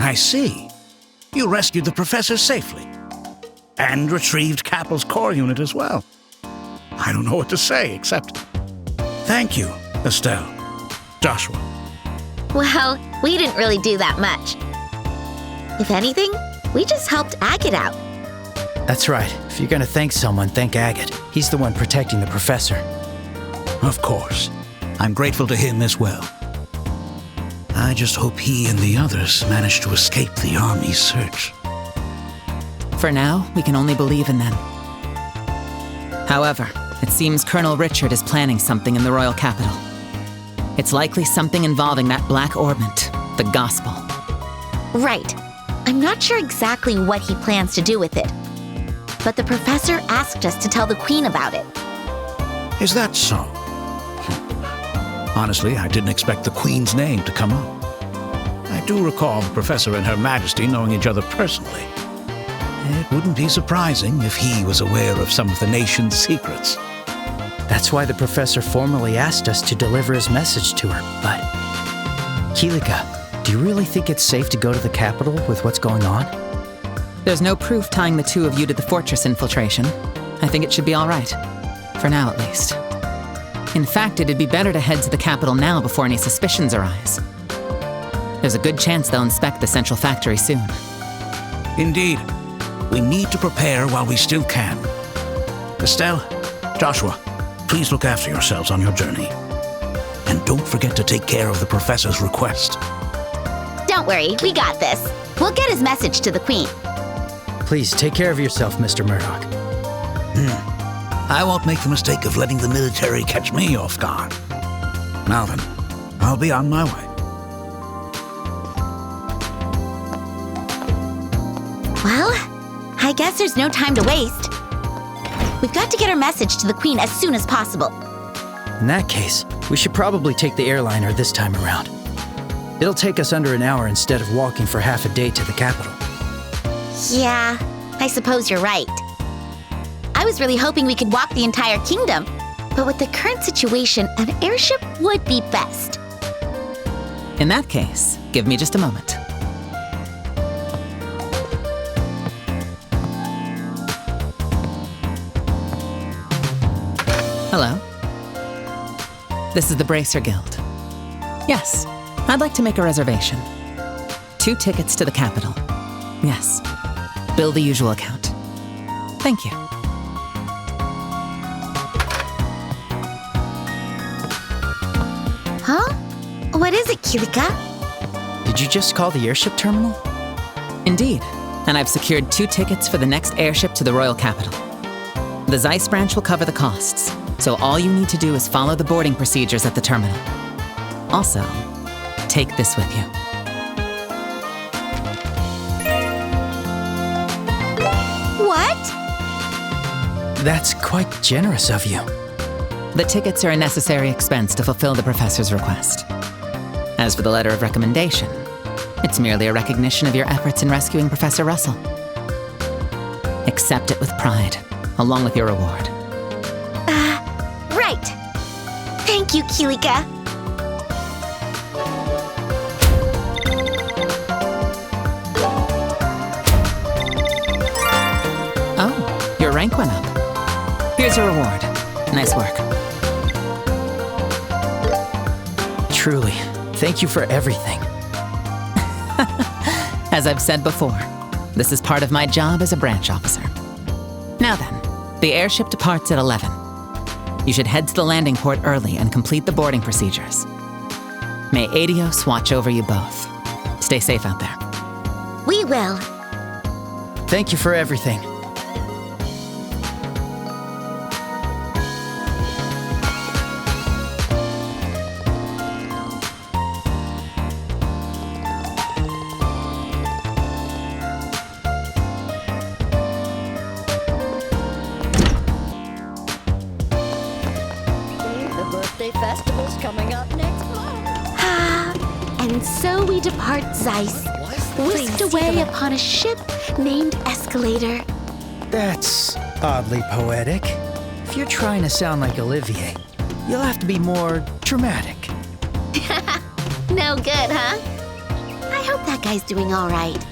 I see. You rescued the professor safely. And retrieved Capel's core unit as well. I don't know what to say, except thank you, Estelle, Joshua. Well, we didn't really do that much. If anything, we just helped Agate out. That's right. If you're gonna thank someone, thank Agate. He's the one protecting the professor. Of course. I'm grateful to him as well. I just hope he and the others manage to escape the army's search. For now, we can only believe in them. However, it seems Colonel Richard is planning something in the royal capital. It's likely something involving that black orbment, the gospel. Right. I'm not sure exactly what he plans to do with it. But the professor asked us to tell the Queen about it. Is that so? Honestly, I didn't expect the Queen's name to come up. I do recall the Professor and Her Majesty knowing each other personally. It wouldn't be surprising if he was aware of some of the nation's secrets. That's why the professor formally asked us to deliver his message to her, but... Kilika, do you really think it's safe to go to the capital with what's going on? There's no proof tying the two of you to the fortress infiltration. I think it should be all right. For now, at least. In fact, it'd be better to head to the capital now before any suspicions arise. There's a good chance they'll inspect the central factory soon. Indeed. We need to prepare while we still can. Estelle, Joshua, please look after yourselves on your journey. And don't forget to take care of the professor's request. Don't worry, we got this. We'll get his message to the Queen. Please take care of yourself, Mr. Murdock. I won't make the mistake of letting the military catch me off guard. Now then, I'll be on my way. Well, I guess there's no time to waste. We've got to get our message to the Queen as soon as possible. In that case, we should probably take the airliner this time around. It'll take us under an hour instead of walking for half a day to the capital. Yeah, I suppose you're right. I was really hoping we could walk the entire kingdom, but with the current situation, an airship would be best. In that case, give me just a moment. Hello. This is the Bracer Guild. Yes, I'd like to make a reservation. 2 tickets to the capital. Yes. Bill the usual account. Thank you. Huh? What is it, Kilika? Did you just call the airship terminal? Indeed. And I've secured 2 tickets for the next airship to the royal capital. The Zeiss branch will cover the costs, so all you need to do is follow the boarding procedures at the terminal. Also, take this with you. What? That's quite generous of you. The tickets are a necessary expense to fulfill the professor's request. As for the letter of recommendation, it's merely a recognition of your efforts in rescuing Professor Russell. Accept it with pride, along with your reward. Right. Thank you, Kilika. Oh, your rank went up. Here's your reward. Nice work. Truly, thank you for everything. As I've said before, this is part of my job as a branch officer. Now then, the airship departs at 11. You should head to the landing port early and complete the boarding procedures. May Adios watch over you both. Stay safe out there. We will. Thank you for everything. Festival's coming up next month. And so we depart Zeiss, whisked away upon a ship named Escalator. That's oddly poetic. If you're trying to sound like Olivier, you'll have to be more dramatic. No good, huh? I hope that guy's doing all right.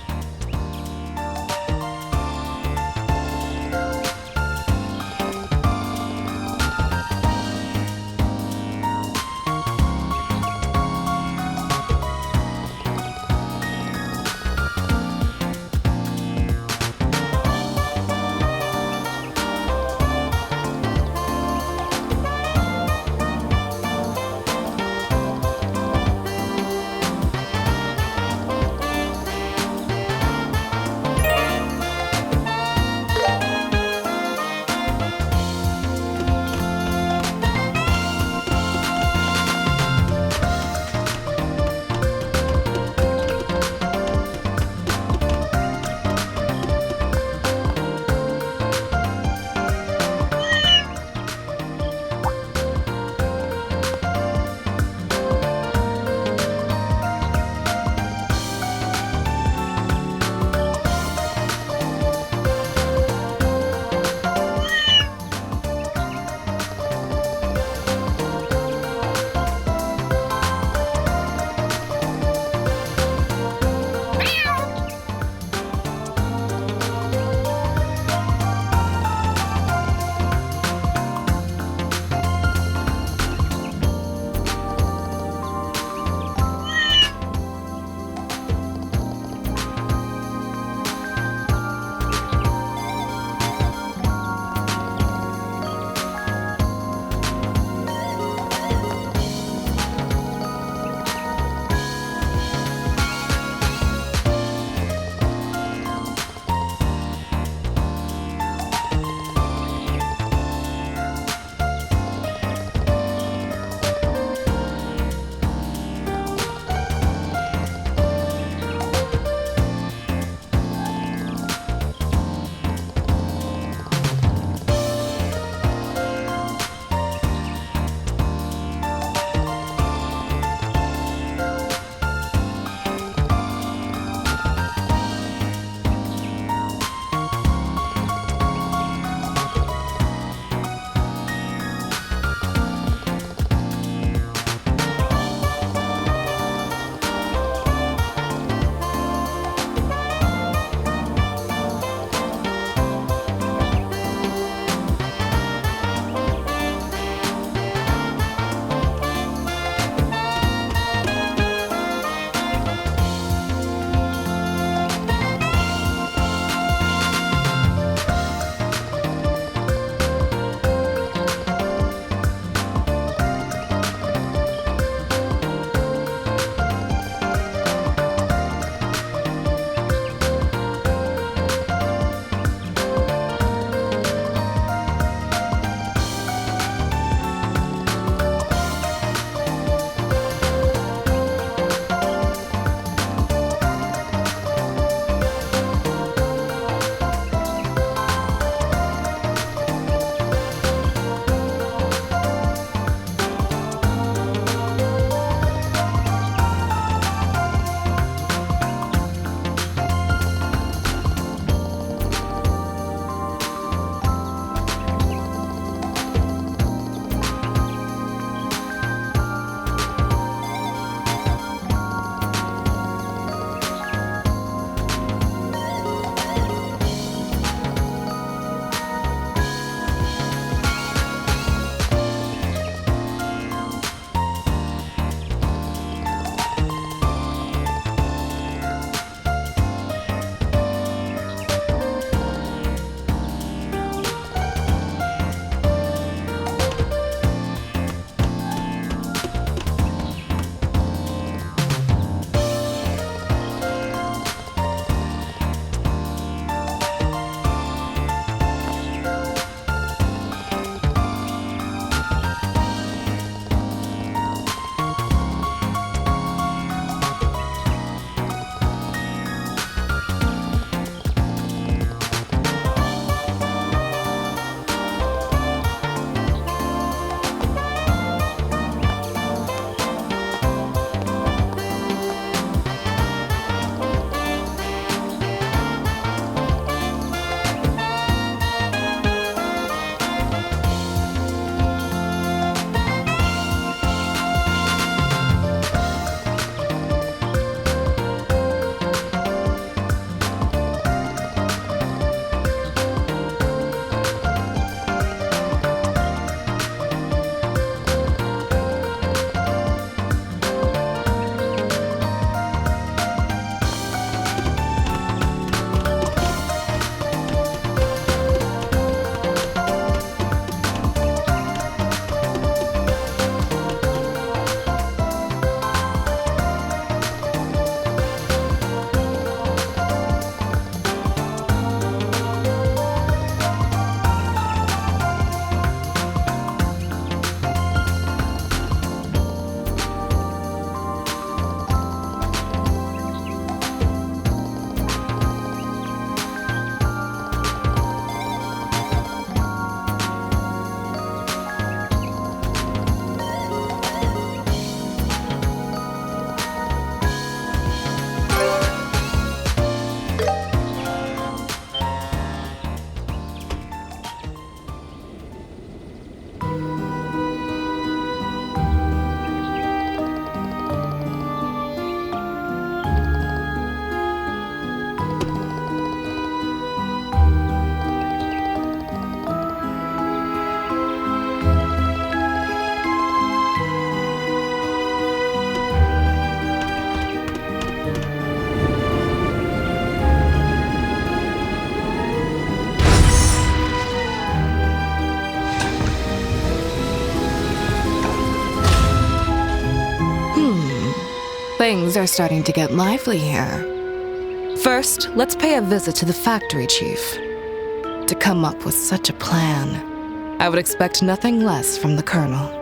Things are starting to get lively here. First, let's pay a visit to the factory chief. To come up with such a plan, I would expect nothing less from the Colonel.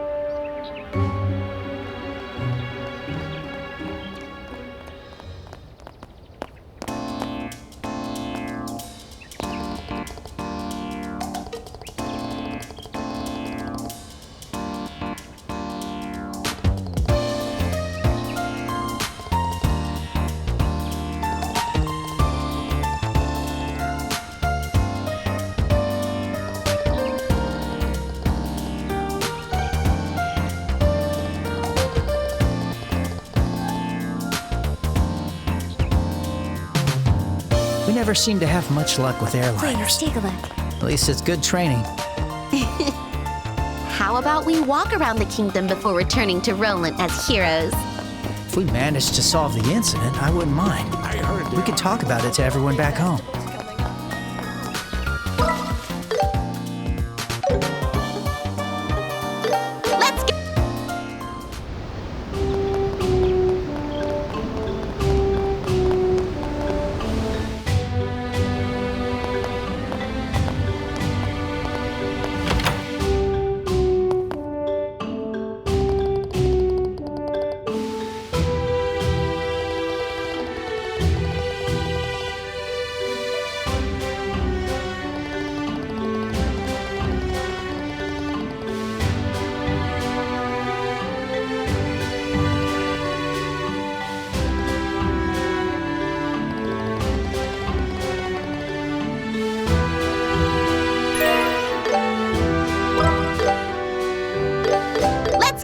We never seem to have much luck with airliners. Please, take a look. At least it's good training. How about we walk around the kingdom before returning to Roland as heroes? If we managed to solve the incident, I wouldn't mind. We could talk about it to everyone back home. Let's go!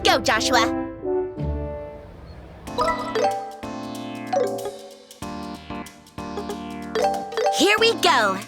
Go, Joshua! Here we go!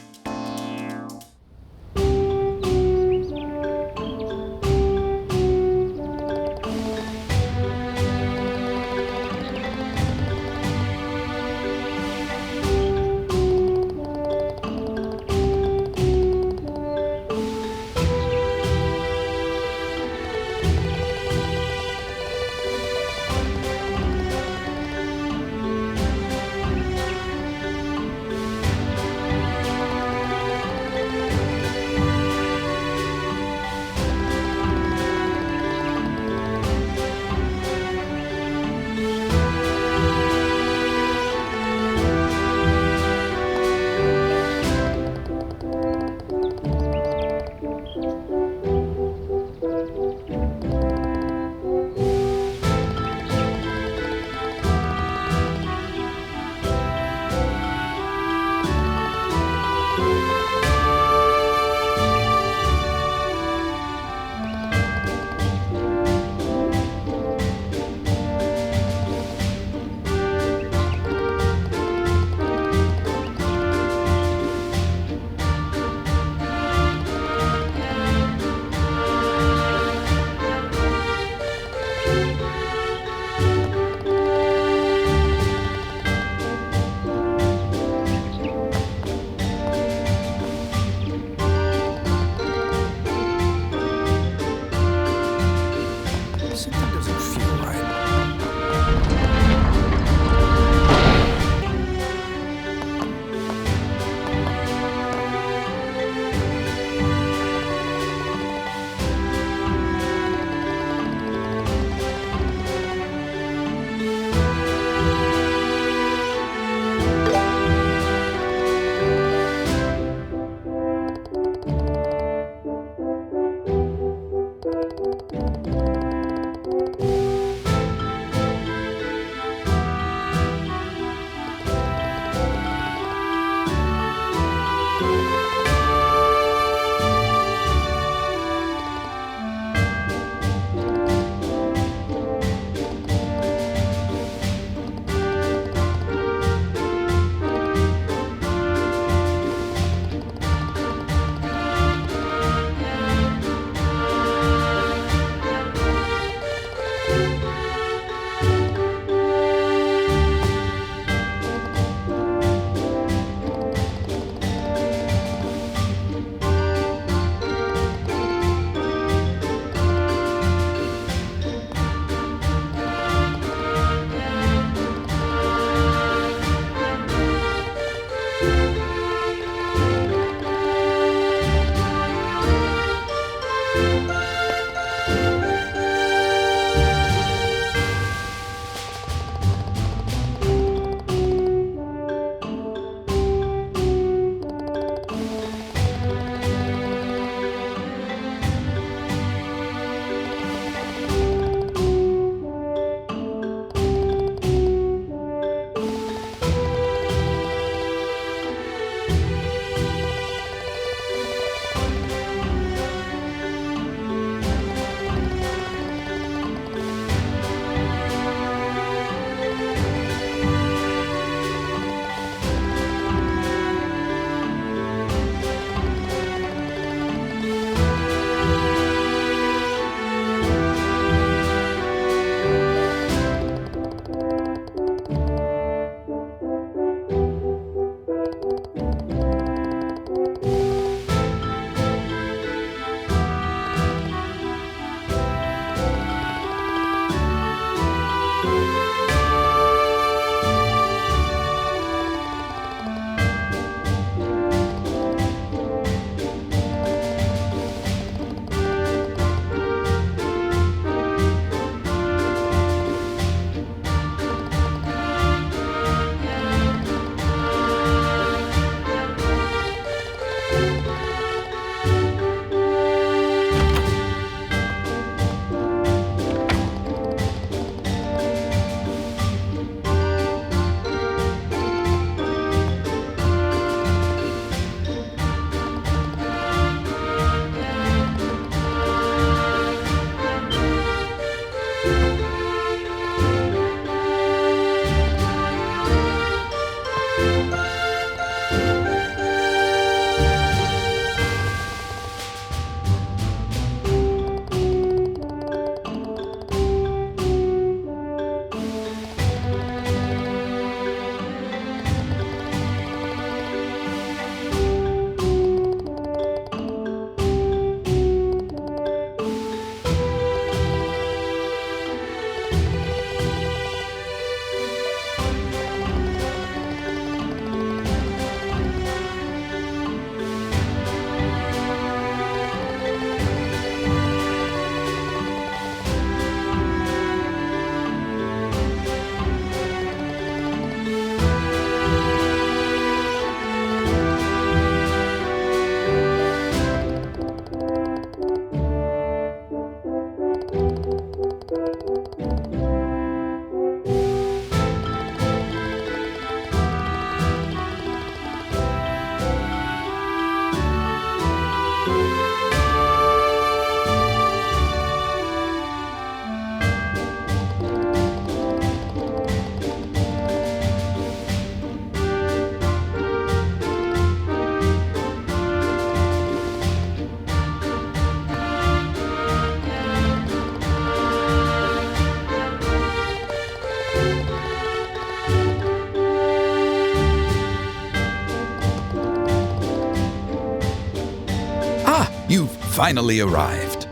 finally arrived.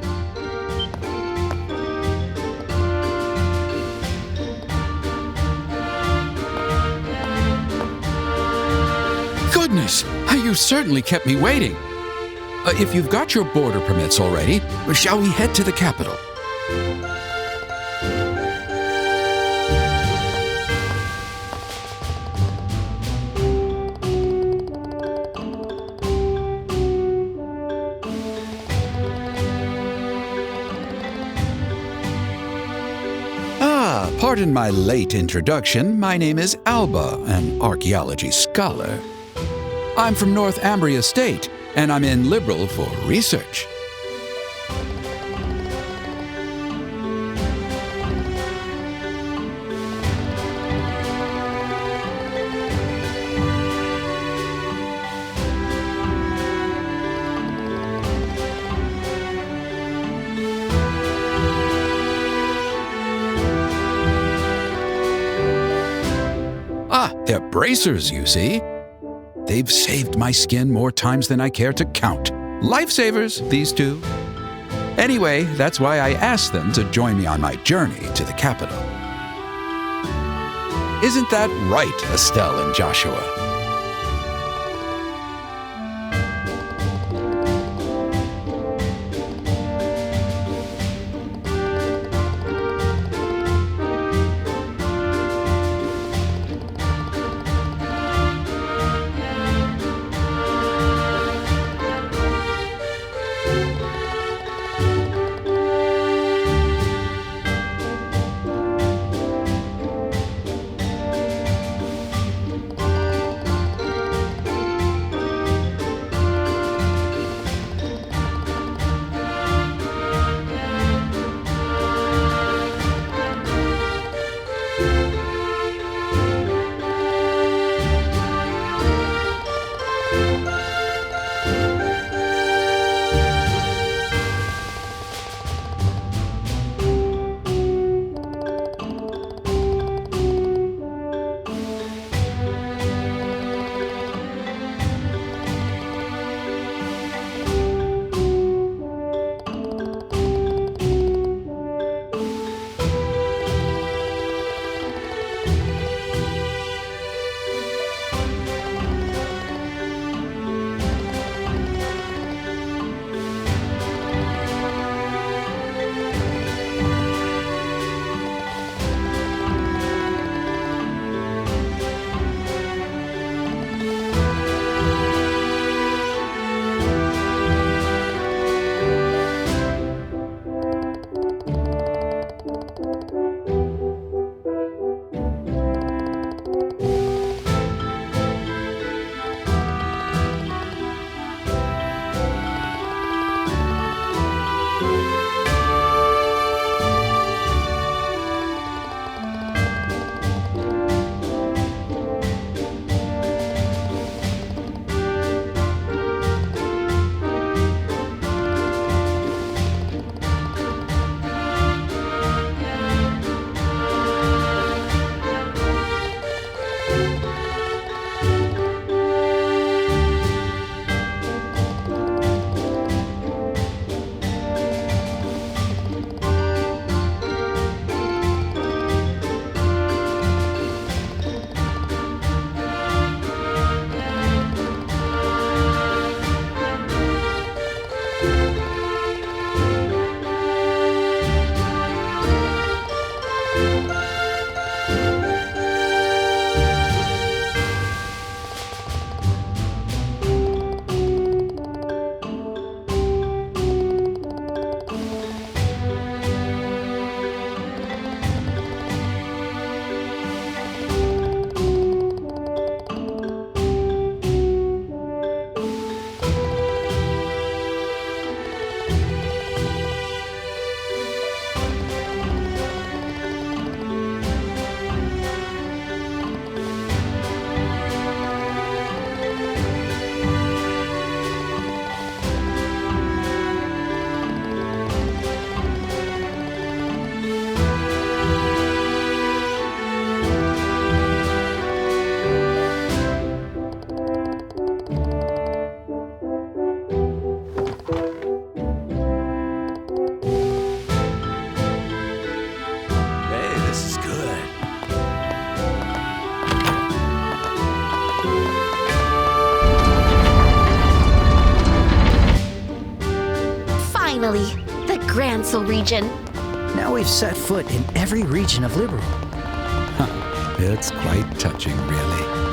Goodness, you certainly kept me waiting. If you've got your border permits already, shall we head to the capital? Pardon my late introduction. My name is Alba, an archaeology scholar. I'm from North Ambria State, and I'm in Liberal for research. They're bracers, you see. They've saved my skin more times than I care to count. Lifesavers, these two. Anyway, that's why I asked them to join me on my journey to the capital. Isn't that right, Estelle and Joshua? Finally, the Gransel region. Now we've set foot in every region of Liberal. It's quite touching, really.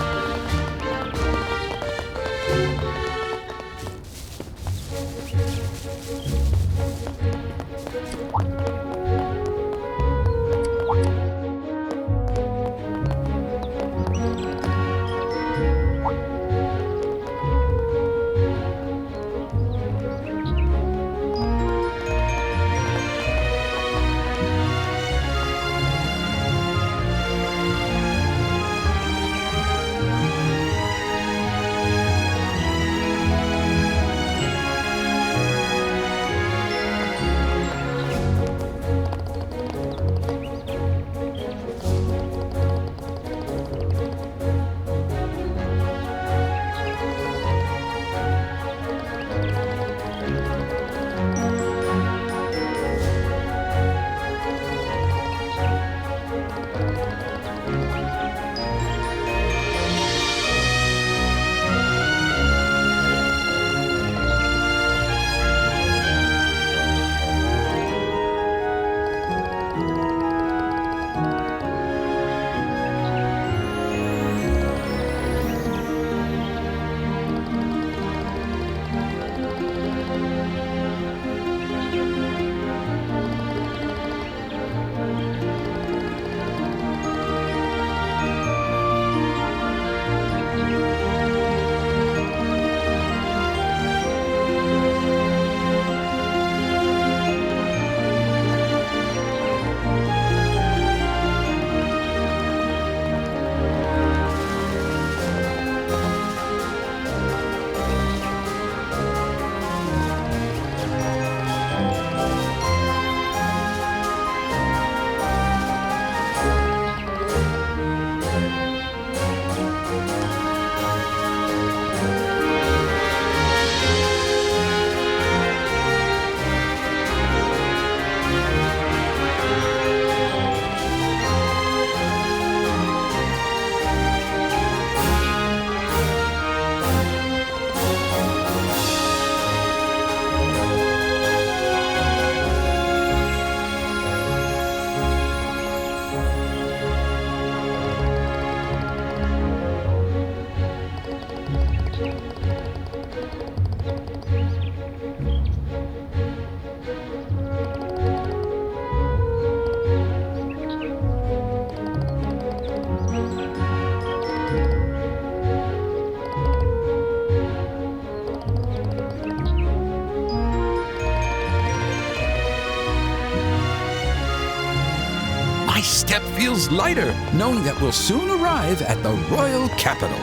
Step feels lighter, knowing that we'll soon arrive at the royal capital.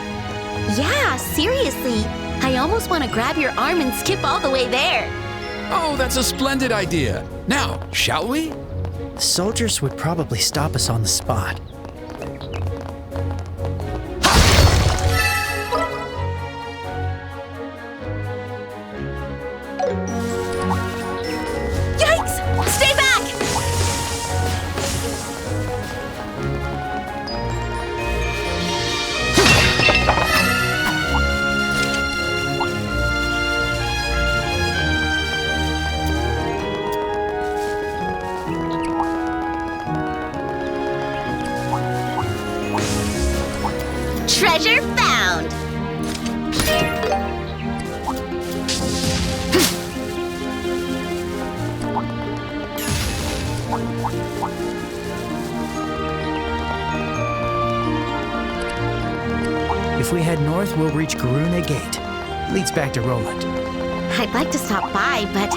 Yeah, seriously. I almost want to grab your arm and skip all the way there. Oh, that's a splendid idea. Now, shall we? The soldiers would probably stop us on the spot. Yikes! Stay back! Treasure found! If we head north, we'll reach Gurune Gate. Leads back to Roland. I'd like to stop by, but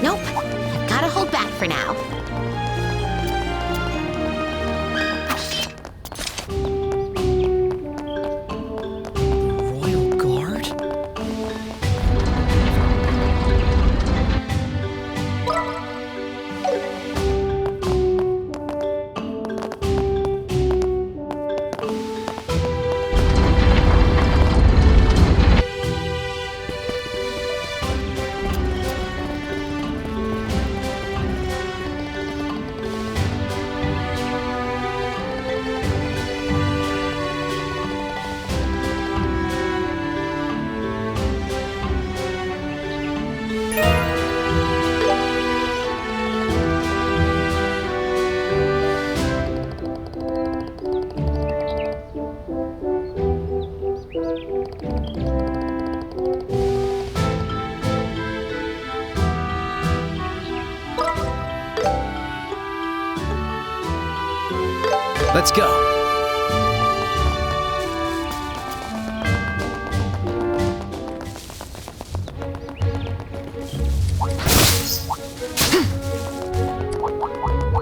nope. I've got to hold back for now. Royal Guard? Let's go.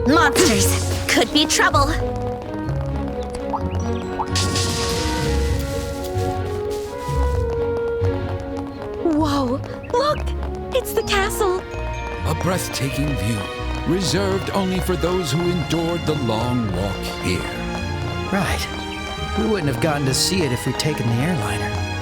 Monsters! Could be trouble. Whoa! Look! It's the castle! A breathtaking view, reserved only for those who endured the long walk here. Right. We wouldn't have gotten to see it if we'd taken the airliner.